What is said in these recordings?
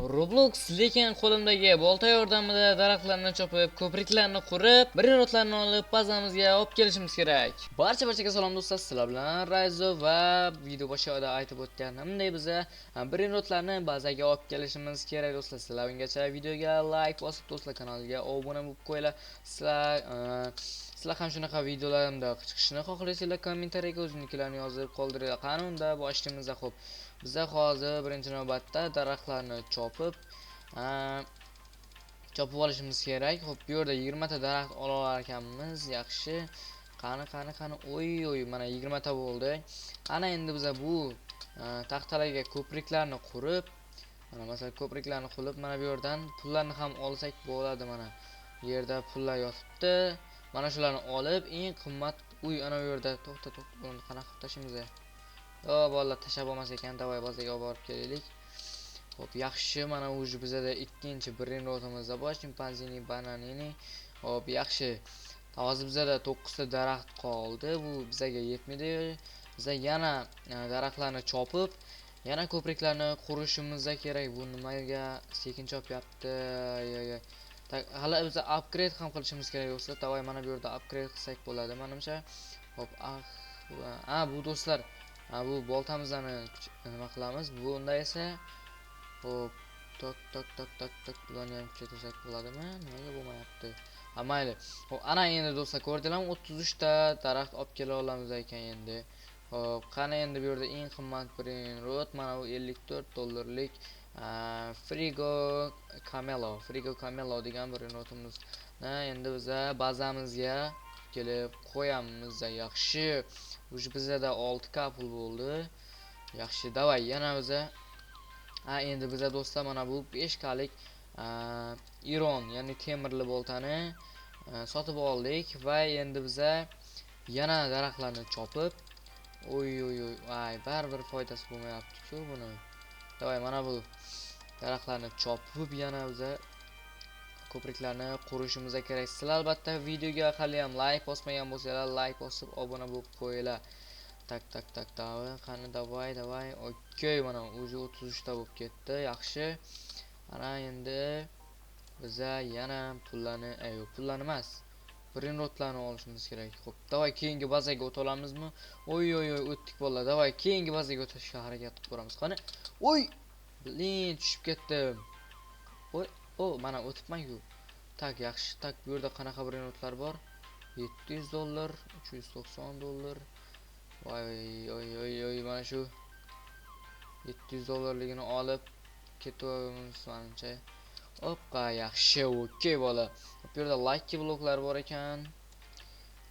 Roblox lekin qo'limdagi bolta yordamida daraxtlarni chopib, ko'priklarni qurib, brinotlarni olib bazamizga olib kelishimiz kerak. Barchaga salom do'stlar, sizlar bilan Rayzo va video boshida aytib o'tganimdek biza brinotlarni bazaga olib kelishimiz kerak do'stlar. Sizlar ungacha videoga like bosib, do'stlar kanalga obuna bo'lib qo'yinglar. Sizlar ham shunaqa videolarimda chiqishini xohlaysanglar, kommentariyaga o'zingizni yozib qoldiringlar. Qani unda boshlaymiz. Xo'p, biza hozir birinchi navbatda daraxtlarni chopib olishimiz kerak. Xo'p, bu yerda 20 ta daraxt olar ekanmiz. Yaxshi. Qani. Oy, mana 20 ta bo'ldi. Ana endi biza bu taxtalarga ko'priklarni qurib, mana bu yerdan pullarni ham olsak bo'ladi. Mana bu yerda pullar yotibdi. Mana shularni olib, eng qimmat ana bu yerda to'xta, buni qanaqa qilib tashlaymiz? Yo, bolalar tashab olmas ekan, davay bazaga olib borib kelaylik. Xo'p, yaxshi. Mana o'zi bizada ikkinchi brinotimiz bor, chimpanzini, bananini. Xo'p, yaxshi. Hozir bizada 9 ta daraxt qoldi. Bu bizaga yetmaydi. Biza yana daraxtlarni chopib, yana ko'priklarni qurishimiz kerak. Bu nimaga sekin chopyapti? Hali biz upgrade ham qilishimiz kerak do'stlar. Davay mana bu yerda upgrade qilsak bo'ladi, menimcha. Xo'p, bu do'stlar, bu boltamizni nima qilamiz? Bunda esa xo'p, tok bularni ham kuchaytirsak bo'ladimi? Nimaga bo'lmayapti? Mayli. Xo'p, ana endi do'stlar ko'rdinglarmi? 33 ta daraxt olib kela olamiz ekan endi. Xo'p, qani endi bu yerda eng qimmat brinot mana bu $54 Frigo Camelo degan brinotimiz. Endi biza bazamizga kelib qo'yamiz. Yaxshi. Bizada 6 ka pul bo'ldi. Yaxshi, davay yana biza endi biza do'stlar mana bu 5 kalik iron, ya'ni temirli boltani sotib oldik va endi biza yana daraxtlarni chopib, baribir foydasi bo'lmayapti-ku buni. Davay mana bu daraxtlarni chopib yana biza ko'priklarni qurishimiz kerak. Sizlar albatta videoga hali ham like bosmagan bo'lsangiz, like bosib obuna bo'lib qo'yinglar. Tak. Qani davay. Okey, mana o'zi 33 ta bo'lib ketdi. Yaxshi. Ana endi biza yana pullarni emas, brinotlarni olishimiz kerak. Xo'p, davay keyingi bazaga o'ta olamizmi? Oy, o'tdik bolalar. Davay keyingi bazaga o'tishga harakat qilib ko'ramiz. Qani. Blin, tushib ketdim. Mana o'tibman-ku. Tak, yaxshi. Tak, bu yerda qanaqa brinotlar bor? $700, $390. Voy, mana shu $700ligini olib ketamiz menimcha. Hoppa, yaxshi, okey bola. Bu yerda lucky bloklar bor ekan.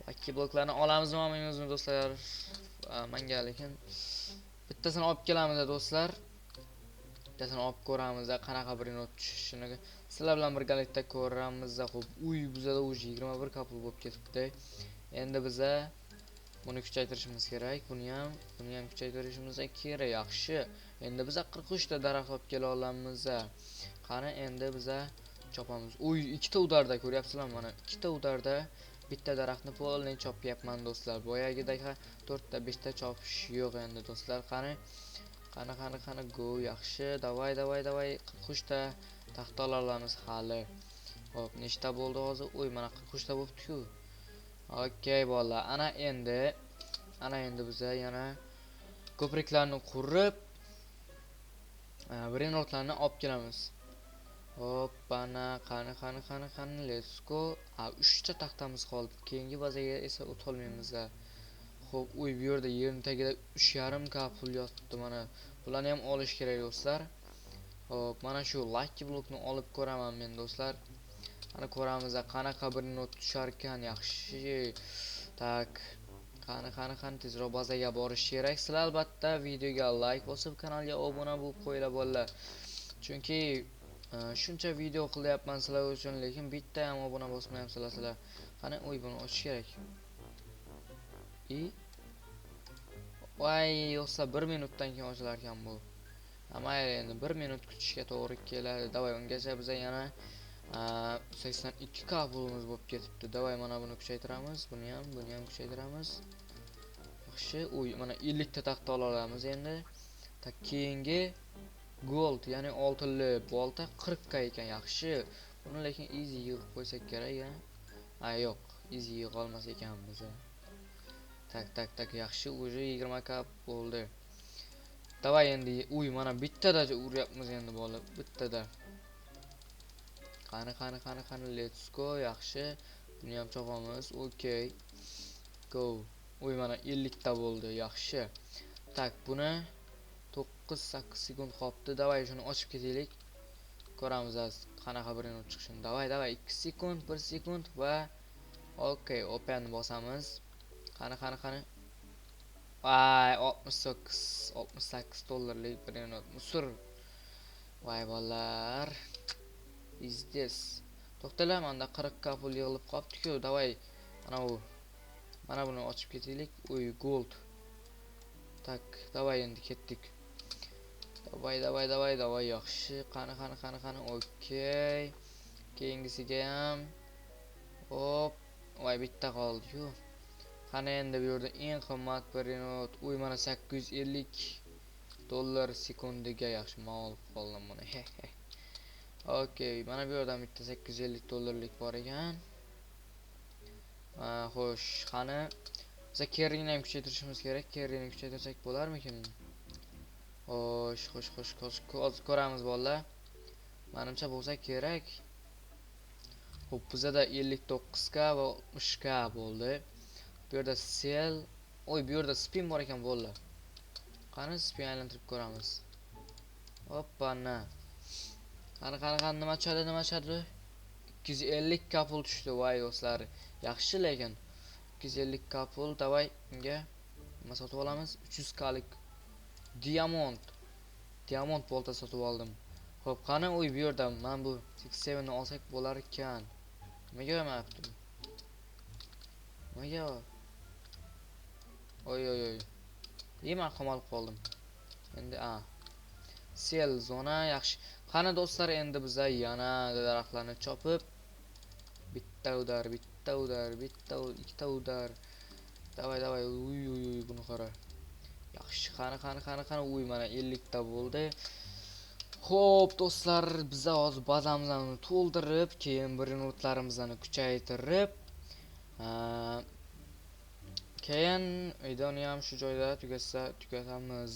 Lucky bloklarni olamizmi, olmaymizmi do'stlar? Menga lekin bittasini olib kelamiz do'stlar. Bittasini olib ko'ramiz, qanaqa brinot tushishini sizlar bilan birgalikda ko'ramiz. Xo'p, bizada 21 ka pul bo'lib ketibdi. Endi biza buni kuchaytirishimiz kerak. Buni ham kuchaytirishimiz kerak. Yaxshi. Endi biza 43 ta daraxt olib kela olamiz. Qani endi biza chopamiz. 2 ta udarda ko'ryapsizlarmi? Mana 2 ta udarda bitta daraxtni polni chopyapman do'stlar. Boyagidek 4 ta 5 ta chopish yo'q endi do'stlar. Qani go. Yaxshi. Davay. 43 ta taxta olamiz hali. Xo'p, nechta bo'ldi hozir? Mana 43 ta bo'libdi-ku. Okey bolalar. Ana endi biza yana ko'priklarni qurib brinotlarni olib kelamiz. Hop, ana qani, let's go. 3 ta taxtamiz qoldi. Keyingi bazaga esa o'ta olmaymiz. Xo'p, bu yerda yerning tagida 3,5 ka pul yotibdi. Mana bularni ham olish kerak do'stlar. Xo'p, mana shu lucky blokni olib ko'raman men do'stlar. Ana ko'ramiz qanaqa brinot tushar ekan. Yaxshi. Tak. Qani tezroq bazaga borish kerak. Sizlar albatta videoga like bosib, kanalga obuna bo'lib qo'yinglar bolalar. Chunki shuncha video qilyapman sizlar uchun, lekin bitta ham obuna bosmayapsizlar sizlar. Qani, buni ochish kerak. Yo'qsa 1 minutdan keyin ochilar ekan bu. Mayli, endi 1 minut kutishga to'g'ri keladi. Davay, ungacha biza yana 82 ka pulimiz bo'lib ketibdi. Davay mana buni kuchaytiramiz, buni ham kuchaytiramiz. Yaxshi. Mana 50 ta taxta olamiz endi. Keyingi gold, ya'ni oltinli bolta 40 ga ekan. Yaxshi. Buni lekin easy yig'ib qo'ysak kerak ya. Yo'q, easy yig'a olmas ekanmiz. Tak, yaxshi, уже 20 k bo'ldi. Davay endi, mana bittada uryapmiz endi bola, bittada. Qani, let's go, yaxshi. Buni ham chopamiz. Okay. Go. Mana 50 ta bo'ldi, yaxshi. Tak, buni 9-8 sekund qolibdi. Davay shuni ochib ketaylik. Ko'ramiz qanaqa birini chiqishini. Davay 2 sekund, 1 sekund va okay, open bosamiz. Qani. 68 dollarlik birini musur. Voy bolalar. Is this? To'xtalar, menda 40 k pul yig'ilib qolibdi-ku. Davay mana buni ochib ketaylik. Gold. Tak, davay endi ketdik. Davay yaxshi. Qani. Okay. Keyingisiga ham. Hop. Voy bitta qoldi-ku. Qani endi bu yerda eng qimmat birinot. Mana 850 dollar sekundiga yaxshi mol qoldim buni. Okay, mana bu yerda bitta 850 dollarlik bor ekan. Xo'sh, qani biz carry'ni ham kuchaytirishimiz kerak. Carry'ni kuchaytirsak bo'larmikin? Xo'sh, ko'ramiz bolalar. Menimcha bo'lsa kerak. Xo'p, bizda 59 k va 60 k bo'ldi. Bu yerda sell, bu yerda spin bor ekan bolalar. Qani spin aylantirib ko'ramiz. Hoppana. Qani nima chadi? 250 k pul tushdi, voy do'stlar. Yaxshi lekin 250 k pul. Davay unga nima sotib olamiz? 300 k lik diamond bolta sotib oldim. Xo'p, qani bu yerda men bu 67 ni olsak bo'lar ekan. Nimaga olmayapti? Nimaga? Oy. Men qamalib qoldim. Endi sell zona yaxshi. Qani do'stlar, endi biz yana daraxtlarni chopib bitta udar, ikkita udar. Davay. Buni qara. Yaxshi, qani. Mana 50 ta bo'ldi. Xo'p do'stlar, biz hozir bazamizni to'ldirib, keyin birinotlarimizni kuchaytirib, keyin videoni ham shu joyda tugatamiz.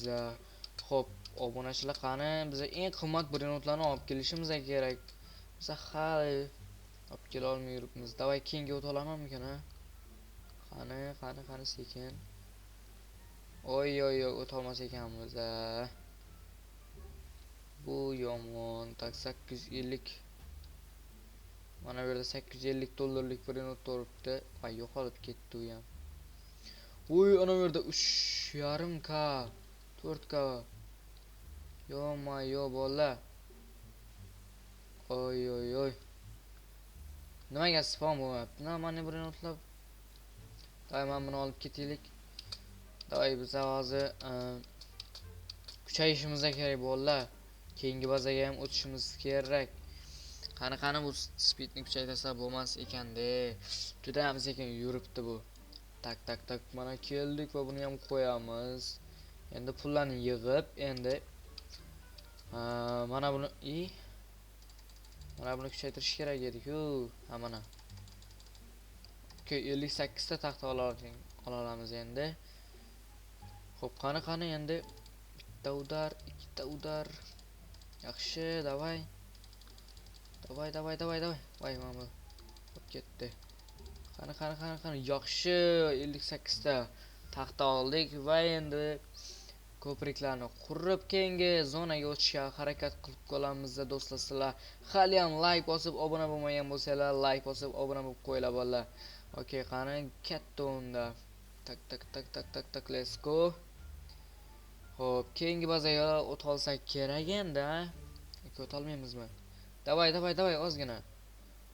Xo'p, obunachilar, qani biz eng qimmat birinotlarni olib kelishimiz kerak. Biz hali olib kela olmay yuribmiz. Davay keyinga o'ta olamanmikan, ha? Qani sekin. Oy, o'ta olmas ekanmiz. Bu yomon. Tak, 850. Mana bu yerda 850 dollarlik birinot turibdi. Voy, yo'qolib ketdi u ham. Ana bu yerda 3,5 k, 4 k. Yo bola. Oy. Nimaga spam bo'lyapti? Mana birinotlar. Davay, men buni olib ketaylik. Davay, biz hozir kuchayishimiz kerak bolalar. Keyingi bazaga ham o'tishimiz kerak. Qani bu speedni kuchaytirsa bo'lmas ekanda. Juda ham sekin yuribdi bu. Tak, mana keldik va buni ham qo'yamiz. Endi pullarni yig'ib, endi mana buni kuchaytirish kerak edi-ku. Mana. Okay, 58 ta taxta olamiz endi. Xo'p, qani endi bitta udar, ikkita udar. Yaxshi, davay. Voy, mana bu ketdi. Qani. Yaxshi, 58 ta taxta oldik va endi ko'priklarni qurib keyingi zonaga o'tishga harakat qilib qolamiz do'stlar. Sizlar hali ham like bosib, obuna bo'lmagan bo'lsanglar, like bosib, obuna bo'lib qo'yinglar bolalar. Okay, qani katta unda. Tak, let's go. Xo'p, keyingi bazaga o't olsak kerak endi. O't olmaymizmi? Davay, ozgina.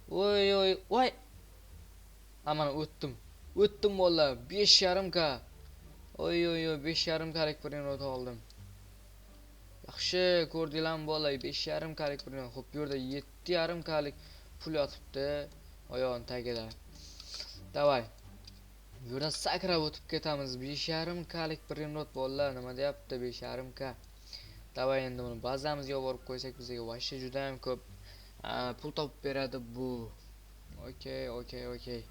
Voy. Mana o'tdim bolalar. 5,5 k. Oy, 5,5 klik birinot oldim. Yaxshi, ko'rdinglarmi bolalar? 5,5 klik birinot. Xo'p, bu yerda 7,5 klik pul yotibdi oyog'im tagida. Davay. Bu yerdan sakrab o'tib ketamiz. 5,5 klik birinot bolalar. Nima deyapti 5,5 k? Davay endi buni bazamizga olib borib qo'ysak bizga vashcha juda ham ko'p pul topib beradi bu. Okey.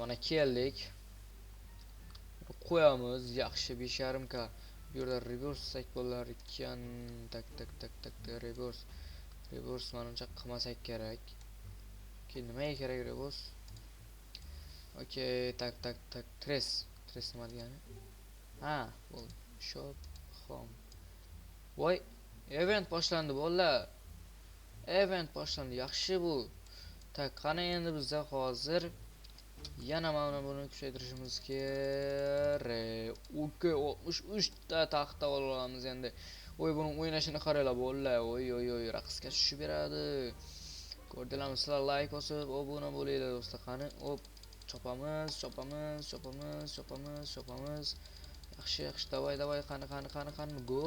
Mana keldik. Qo'yamiz yaxshi 5,5 k. Bu yerda reverse qilsak bo'lar ekan. Tak reverse menimcha qilmasak kerak. Nimaga kerak reverse? Okey, tak tres nima degani? Ha, bo'ldi. Shop home. Voy, event boshlandi bolalar. Event boshlandi. Yaxshi bu. Tak, qani endi bizda hozir yana mana buni kuchaytirishimiz kerak. Okey, 63 ta taxta olamiz endi. Voy, buni o'ynashini qaranglar bolalar. Oy, raqsga tushib beradi. Ko'rdilarmi? Sizlar like bosib, obuna bo'linglar do'stlar. Qani, hop, chopamiz. Yaxshi, davay, qani, go.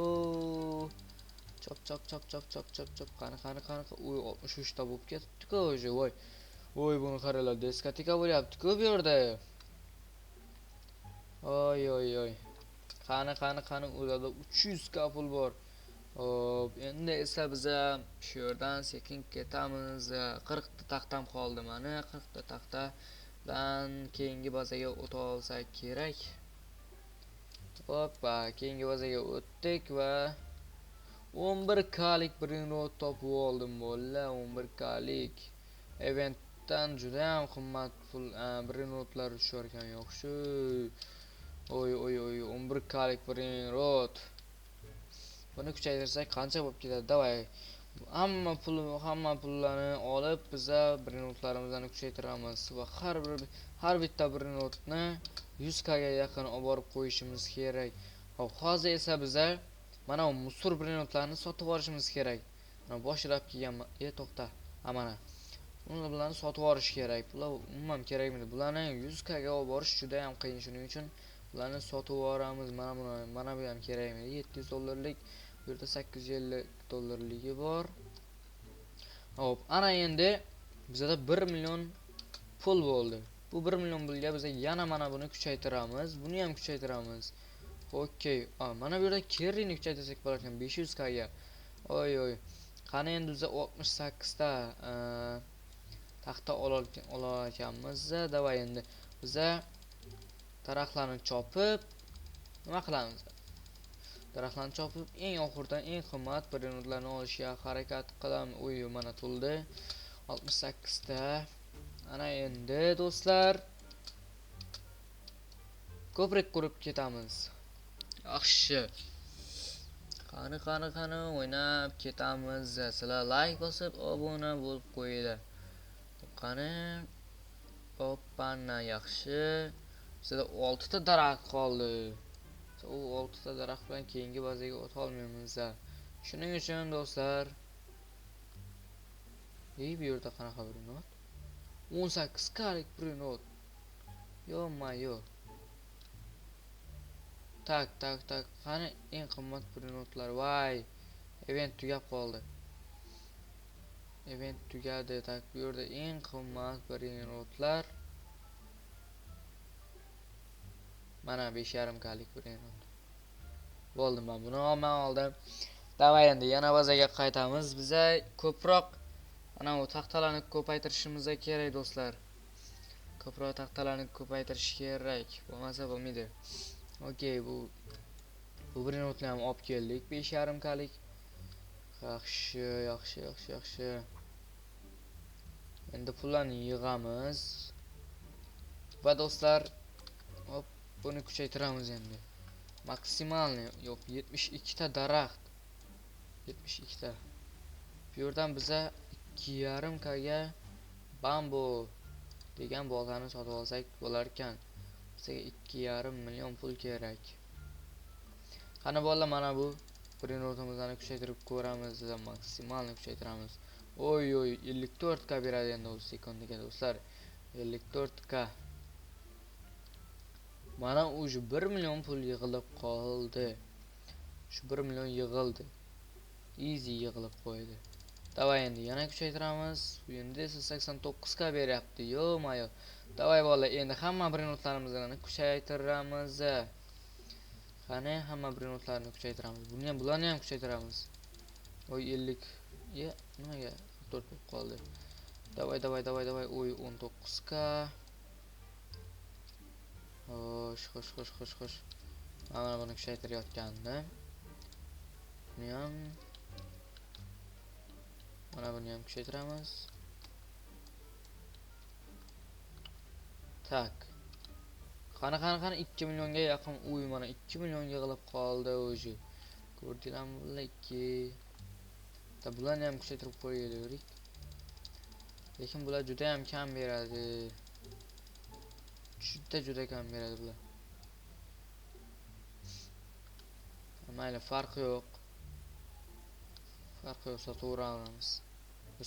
Chop. Qani. Uy, 63 ta bo'lib ketdi-ku o'zi, voy. Voy, buni qaranglar, diskoteka bo'lyapti-ku bu yerda. Oy. Qani, ularda 300 k pul bor. Hop, endi esa biz shu yerdan sekin ketamiz. 40 ta taxtam qoldi mana. 40 ta taxtadan keyingi bazaga o'ta olsak kerak. Hoppa, keyingi bazaga o'tdik va 11 klik brinot topib oldim bolalar. 11 klik. Eventdan juda ham qimmat pul brinotlar tushar ekan, yaxshi. Oy, 11 klik brinot. Buni kuchaytirsak qancha bo'lib ketadi? Davay. Hamma pullarni olib biz brinotlarimizni kuchaytiramiz va har bitta brinotni 100 k ga yaqin olib borib qo'yishimiz kerak. Hop, hozir esa biz mana bu musur brinotlarni sotib olishimiz kerak. Mana boshlab kelganman. To'xta. Mana. Ularni sotib olish kerak. Bular umuman kerakmi? Bularni 100 k ga olib borish juda ham qiyin. Shuning uchun bularni sotib olamiz. Mana bu ham kerakmi? 700 dollarlik, bu yerda 850 dollarligi bor. Hop, ana endi bizda 1 million pul bo'ldi. Bu 1 million pulga biz yana mana buni kuchaytiramiz. Buni ham kuchaytiramiz. Okey. Mana bu yerda kerrini kuchaytirsak bo'lar ekan 500 k ga. Oy. Qani endi biz 68 ta taxta olarkanmiz. Davay endi biz daraxtlarni chopib nima qilamiz? Daraxtlarni chopib eng oxirdan eng qimmat brinotlarni olishga harakat qilamiz. Uy, mana to'ldi. 68 ta. Ana endi do'stlar ko'prik qurib ketamiz. Yaxshi. Qani o'ynab ketamiz. Sizlar like bosib, obuna bo'lib qo'yinglar. Qani. Hoppana, yaxshi. Bizda 6 ta daraxt qoldi. U 6 ta daraxt bilan keyingi bazaga o'ta olmaymiz. Shuning uchun do'stlar, bu yerda qanaqa brinot? 18 klik brinot. Yo. Tak. Qani eng qimmat brinotlar. Voy. Event tugab qoldi. Event tugadi. Tak, bu yerda eng qimmat brinotlar. Mana 5,5 klik brinot. Bo'ldi, men buni oldim. Davay endi yana bazaga qaytamiz. Biza ko'proq ana bu taxtalarni ko'paytirishimiz kerak do'stlar. Ko'proq taxtalarni ko'paytirish kerak. Bo'lmasa bo'lmaydi. Okey, bu brinotni ham olib keldik. 5,5 klik. Yaxshi. Endi pullarni yig'amiz. Va do'stlar, hop, buni kuchaytiramiz endi. Maksimalni yo'q, 72 ta daraxt. 72 ta. Bu yerdan biza 2,5 k ga bambu degan bolani sotib olsak bo'lar ekan. Bizga 2,5 million pul kerak. Qani bolalar, mana bu brinotimizni kuchaytirib ko'ramiz. Maksimalni kuchaytiramiz. Oy, 54 k beradi endi o'z sekundiga do'stlar. 54 k. Mana o'sha 1 million pul yig'ilib qoldi. Shu 1 million yig'ildi. Easy yig'ilib qo'ydi. Davay endi yana kuchaytiramiz. Bu endi 89 k beryapti. Yo-mayo. Davay bolalar, endi hamma brinotlarimizni kuchaytiramiz. Qani hamma brinotlarni kuchaytiramiz. Bularni ham kuchaytiramiz. Oy 50. Nimaga 4 bo'lib qoldi? Davay. Oy 19 ka. Xo'sh. Mana buni kuchaytirayotgandim. Mana buni ham kuchaytiramiz. Tak. Qani 2 millionga yaqin mana 2 millionga qilib qoldi o'zi. Ko'rdinglarmi bular 2. Bularni ham kuchaytirib qo'yaylik. Lekin bular juda ham kam beradi. Juda kam beradi bular. Mayli, farqi yo'q. Sotaveramiz.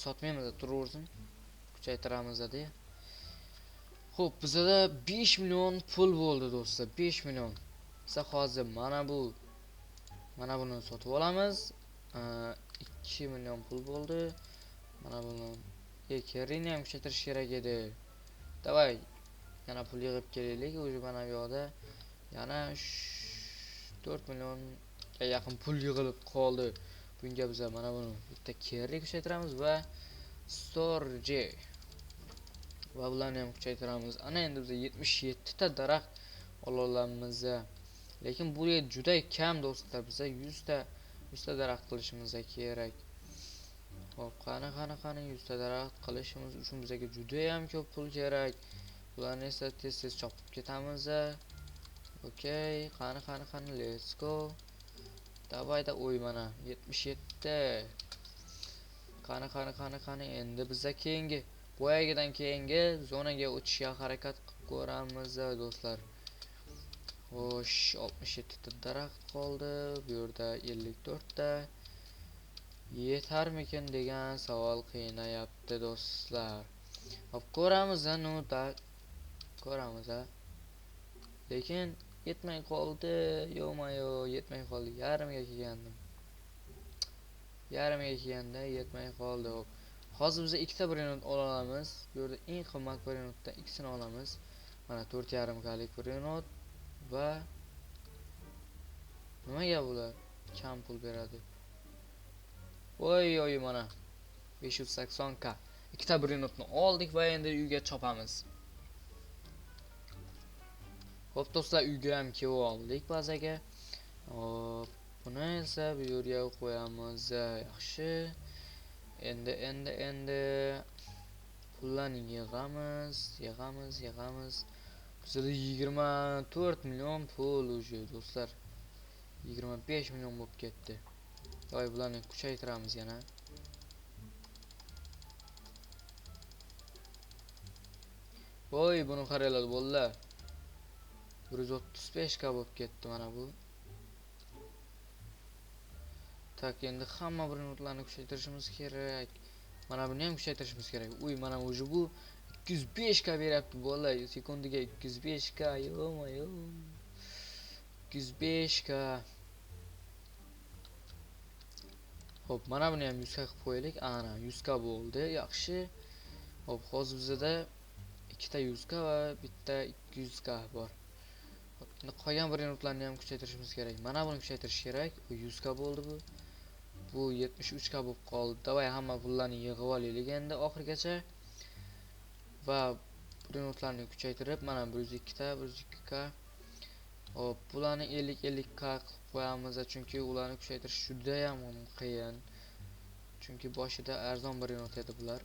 Sotmaymiz, turaversin. Kuchaytiramiz dedi. Xo'p, bizda 5 million pul bo'ldi do'stlar, 5 million. Biz hozir mana buni sotib olamiz. 2 million pul bo'ldi. Mana buni kerini ham kuchaytirish kerak edi. Davay. Yana pul yig'ib kelaylik. O'zi mana bu yoqda yana 4 millionga yaqin pul yig'ilib qoldi. Bunga biz mana buni bitta keri kuchaytiramiz va storage va bularni ham kuchaytiramiz. Ana endi biz 77 ta daraxt ola olamiz. Lekin bu juda kam do'stlar. Biza 100 ta daraxt qilishimiz kerak. Hop, qani 100 ta daraxt qilishimiz uchun bizga juda ham ko'p pul kerak. Bularni esa tez chopib ketamiz. Okay, qani let's go. Davayda o'y mana 77. Qani endi bizga keyingi boyagidan keyingi zonaga o'tishga harakat qilib ko'ramiz do'stlar. Xo'sh, 67 ta daraxt qoldi. Bu yerda 54 ta. Yetarmikin degan savol qiynayapti do'stlar. Hop, ko'ramiz. Lekin yetmay qoldi. Yo'mayo, yetmay qoldi. Yarimiga kelganda yetmay qoldi. Hop. Hozir biz ikkita brinot olamiz. Bu yerda eng qimmat brinotdan ikkisini olamiz. Mana 4,5 kalik brinot va nimaga bular kam pul beradi? Oy mana 580 ka. Ikkita brinotni oldik va endi uyga chopamiz. Hop do'stlar, uyga ham kelib oldik bazaga. Hop, buni esa bu yerga qo'yamiz. Yaxshi. Endi pullarni yig'amiz. Bizda 24 million pul o'sha do'stlar. 25 million bo'lib ketdi. Voy, bularni kuchaytiramiz yana. Voy, buni qaranglar bolalar. 135 ka bo'lib ketdi mana bu. Tak, endi hamma brinotlarni kuchaytirishimiz kerak. Mana buni ham kuchaytirishimiz kerak. Uy, mana o'zi bu 205 ka beryapti bolalar. Sekundiga 205 ka. Yo'mayo. 205 ka. Hop, mana buni ham 100 ka qilib qo'yaylik. Ana 100 ka bo'ldi. Yaxshi. Hop, hozir bizda ikkita 100 ka va bitta 200 ka bor. Endi qolgan brinotlarni ham kuchaytirishimiz kerak. Mana buni kuchaytirish kerak. 100 ka bo'ldi bu. Bu 73 ka bo'lib qoldi. Davay hamma pullarni yig'ib olaylik endi oxirgacha. Va brinotlarni kuchaytirib, mana 102 ta, 102 ka. Hop, bularni 50 ka qilib qo'yamiz, chunki ularni kuchaytirish juda ham qiyin. Chunki boshida arzon brinot edi bular.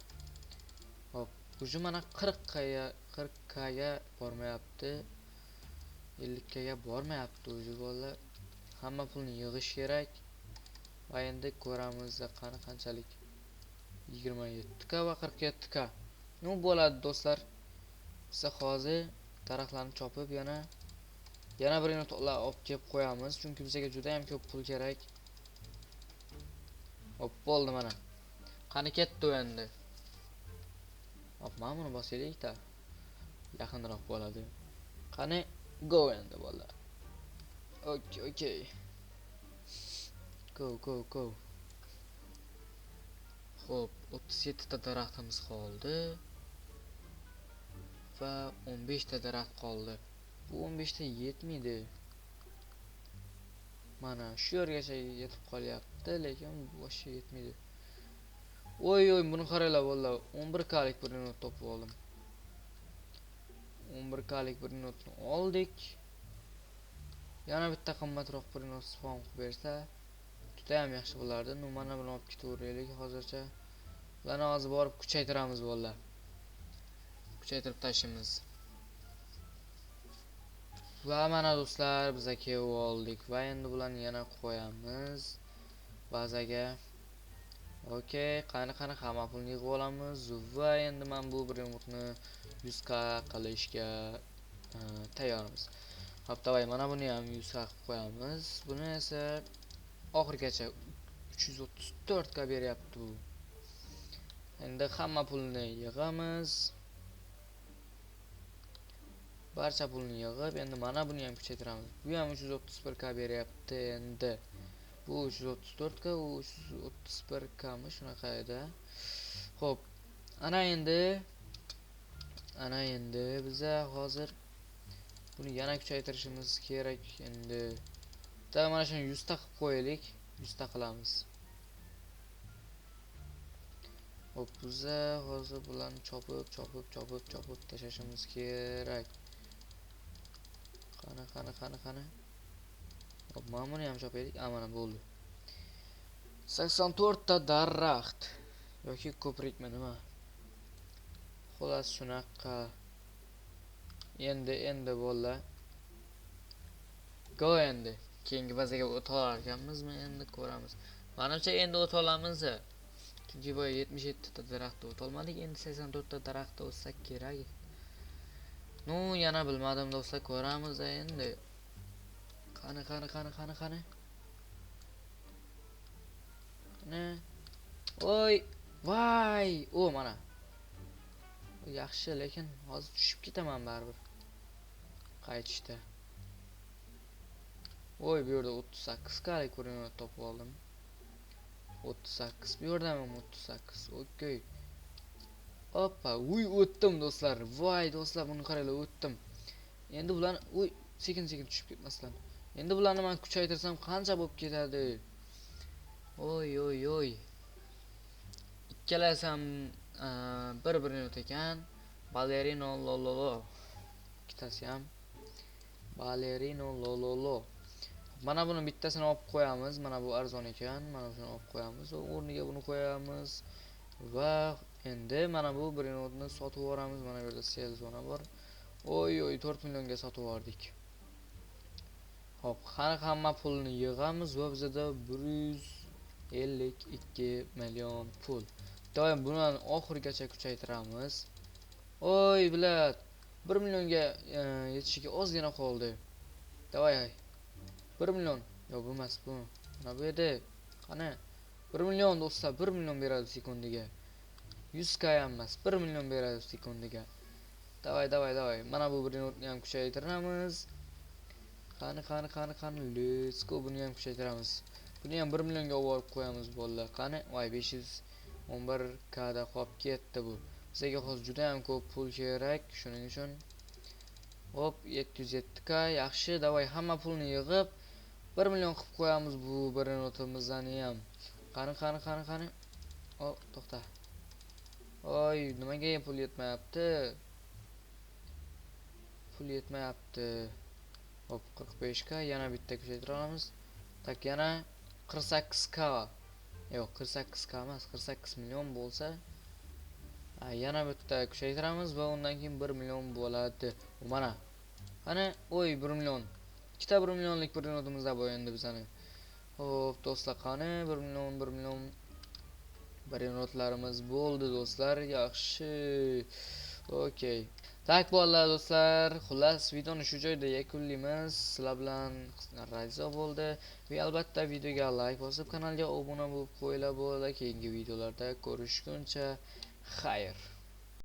Hop, o'zi mana 40 ka ga bormayapti. 50 ka ga bormayapti o'zi bolalar. Hamma pulni yig'ish kerak. Va endi ko'ramiz qanchalik. 27 ka va 47 ka. Nima bo'ladi do'stlar? Biz hozir daraxtlarni chopib yana brinotlar olib kelib qo'yamiz, chunki bizga juda ham ko'p pul kerak. Hop, bo'ldi mana. Qani ketdi endi. Hop, mana buni bosaylik-da. Yaqinroq bo'ladi. Qani go endi bolalar. Okay. Go. Xo'p, 37 ta daraxtimiz qoldi va 15 ta daraxt qoldi. Bu 15 ta yetmaydi. mana shu yergacha yetib qolyapti, lekin boshqa yetmaydi. Oy buni qaranglar bolalar, 11 kalik bir minut topib oldim. 11 kalik bir minutni oldik. Yana bitta qimmatroq bir minut spawn qilib bersa, juda ham yaxshi bo'lardi. Mana buni olib ketaveraylik hozircha. Bularni hozir borib kuchaytiramiz bolalar. Kuchaytirib tashlaymiz. Va mana do'stlar, biz kelib oldik va endi bularni yana qo'yamiz bazaga. Okey, qani hamma pulni yig'ib olamiz va endi men bu bir minutni 100 k qilishga tayyormiz. Hop, davay, mana buni ham 100 k qilib qo'yamiz. Buni esa oxirigacha 334 k beryapti bu. Endi hamma pulni yig'amiz. Barcha pulni yig'ib, endi mana buni ham kuchaytiramiz. Bu ham 331 k beryapti endi. Bu 334 k, u 331 k mi shunaqa edi. Xo'p, ana endi biza hozir buni yana kuchaytirishimiz kerak endi. Mana shuni 100 ta qilib qo'yaylik. 100 ta qilamiz. Hop, biza hozir bularni chopib tashlashimiz kerak. Qani. Hop, mana buni ham chopaylik. Mana bo'ldi. 84 ta daraxt yoki ko'prikmi nima? Xolos shunaqa. Endi bolalar. Go endi. Keyingi bazaga o'ta olar ekanmizmi? Endi ko'ramiz. Menimcha endi o'ta olamiz. Chunki boya 77 ta daraxtda o'ta olmadik, endi 84 ta daraxtda o'tsak kerak. No, yana bilmadim do'stlar, ko'ramiz endi. Qani. Oy, vay, mana. Yaxshi, lekin hozir tushib ketaman baribir. Qaytishda. Oy, bu yerda 38 kalik ko'rinadi topib oldim. 38, bu yerda ham 38. Okey. Hoppa, o'tdim do'stlar. Voy do'stlar, buni qaranglar, o'tdim. Endi bularni sekin tushib ketmasdan. Endi bularni men kuchaytirsam qancha bo'lib ketadi? Oy. Ikkalasi ham bir minut ekan. Ballerino lololo. Ikkitasi ham Ballerino lololo. Mana buni bittasini olib qo'yamiz. Mana bu arzon ekan. Mana shuni olib qo'yamiz va o'rniga buni qo'yamiz. Va endi mana bu bir minutni sotib yuboramiz. Mana bu yerda sel zona bor. Oy 4 millionga sotib yubordik. Hop, hamma pulni yig'amiz va bizda 152 million pul. Doim buni oxirigacha kuchaytiramiz. Oy bilat, 1 millionga yetishiga ozgina qoldi. Davay. 1 million. Yo'q, bu emas bu. Mana bu edi. Qani? 1 million do'stlar, 1 million beradi sekundiga. 100 k emas, 1 million beradi sekundiga. Davay. Mana bu bir minutni ham kuchaytiramiz. Qani. Let's go, buni ham kuchaytiramiz. Buni ham 1 millionga olib qo'yamiz bolalar. Qani? Voy, 511 k da qolib ketdi bu. Bizga hozir juda ham ko'p pul kerak, shuning uchun. Hop, 707 k, yaxshi. Davay, hamma pulni yig'ib 1 million qilib qo'yamiz bu bir minutimizdan ham. Qani. To'xta. Oy, nimaga pul yetmayapti? Hop, 45 k, yana bitta kuchaytira olamiz. Tak, yana 48 k. Yo'q, 48 k emas, 48 million bo'lsa, yana bitta kuchaytiramiz va undan keyin 1 million bo'ladi. Mana. Qani, 1 million. Ikkita 1 millionlik bir minutimizda bor endi bizani. Hop, do'stlar, qani 1 million bir minutlarimiz bo'ldi do'stlar. Yaxshi. Okey. Tak bolalar do'stlar, xullas videoni shu joyda yakunlaymiz. Sizlar bilan Rayzo bo'ldi. Va albatta videoga like bosib, kanalga obuna bo'lib qo'yinglar bo'ladi. Keyingi videolarda ko'rishguncha xayr.